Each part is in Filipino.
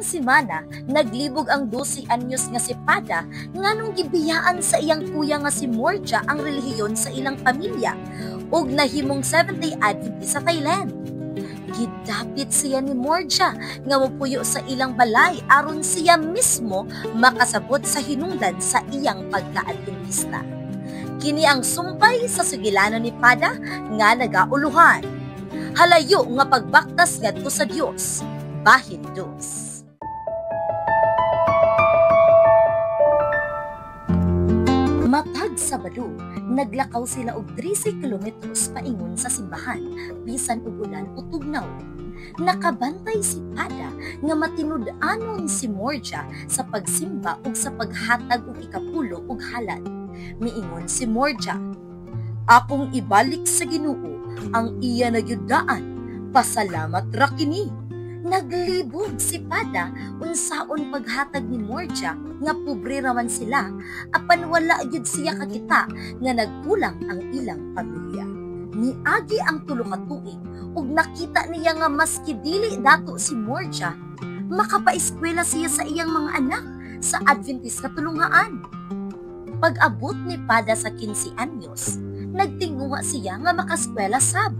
semana, naglibog ang 12 anyos nga si Pada nganong gibiyaan sa iyang kuya nga si Morja ang relihiyon sa ilang pamilya ug nahimong Seventh-day Adventist sa Thailand. Gidapit siya ni Morja nga mopuyo sa ilang balay aron siya mismo makasabot sa hinungdan sa iyang pagka-Adventista. Kini ang sumpay sa sugilanon ni Pada nga nagauluhan. Halayo nga pagbaktas ngadto sa Dios. Bahid Dos. Matag Sabado, naglakaw sila og 13 kilometros paingon sa simbahan, bisan og ulan o tugnaw. Nakabantay si Pada nga matinud-anon si Morja sa pagsimba ug sa paghatag og ikapulo og halad. Miingon si Morja, "Akong ibalik sa Ginoo ang iya nagyudaan, pasalamat ra kini." Naglibog si Pada unsaon paghatag ni Morja nga pobre raman sila apan wala gyud siya kakita nga nagkulang ang ilang pamilya. Niagi ang tulo ka tuig ug nakita niya nga maski dili dato si Morja, makapaeskwela siya sa iyang mga anak sa Adventist nga tulungaan. Pag-abot ni Pada sa 15 anyos, nagtinguha siya nga makaskwela sab.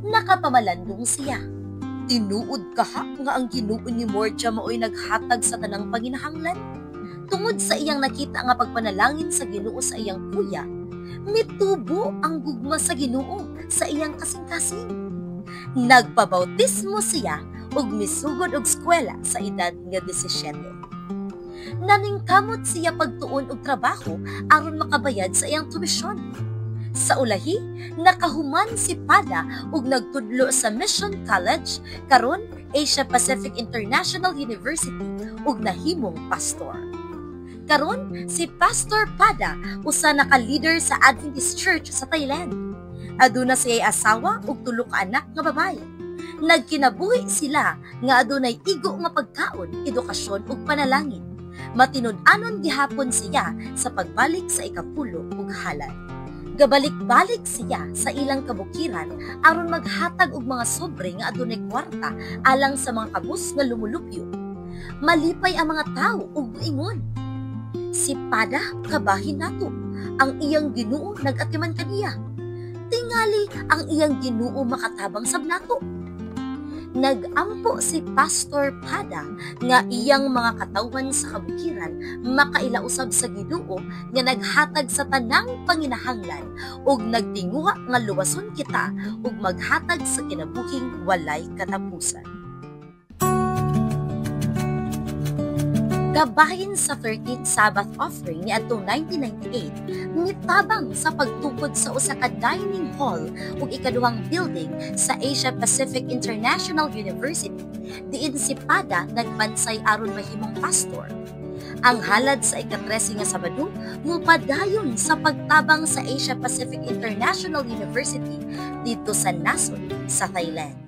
Nakapamalandong siya. Tinuod kaha nga ang Ginoo ni Morja maoy naghatag sa tanang panginahanglan. Tungod sa iyang nakita nga pagpanalangin sa Ginoo sa iyang kuya, mitubo ang gugma sa Ginoo sa iyang kasing-kasing. Nagpabautismo siya ug misugod og eskwela sa edad nga 17. Naningkamot siya pagtuon og trabaho aron makabayad sa iyang tuition. Sa ulahi, nakahuman si Pada ug nagtudlo sa Mission College, karon Asia Pacific International University ug nahimong pastor. Karon si Pastor Pada usa naka-leader sa Adventist Church sa Thailand. Aduna siya'y asawa ug tulo ka anak nga babaye. Nagkinabuhi sila nga adunay igo nga pagkaon, edukasyon ug panalangin. Matinud-anon gihapon siya sa pagbalik sa ikapulo ug halad. Gabalik-balik siya sa ilang kabukiran aron maghatag og mga sobre nga adunay kwarta alang sa mga kabus nga lumulupyo. Malipay ang mga tawo ug ingon, "Si Pada kabahin nato, ang iyang Ginoo nag-atiman kaniya. Tingali ang iyang Ginoo makatabang sab nato." Nagampo si Pastor Pada nga iyang mga katawhan sa kabukiran makailausab sa Ginoo nga naghatag sa tanang panginahanglan ug nagtinguha nga luwason kita ug maghatag sa kinabuhing walay katapusan. Gabahin sa 13th Sabbath offering ni atong 1998, nitabang sa pagtukod sa usa ka dining hall ug ikaduhang building sa Asia Pacific International University, diin si Pada nagbansay aron mahimong pastor. Ang halad sa ika-13 nga Sabado, mupadayon sa pagtabang sa Asia Pacific International University dito sa nasod sa Thailand.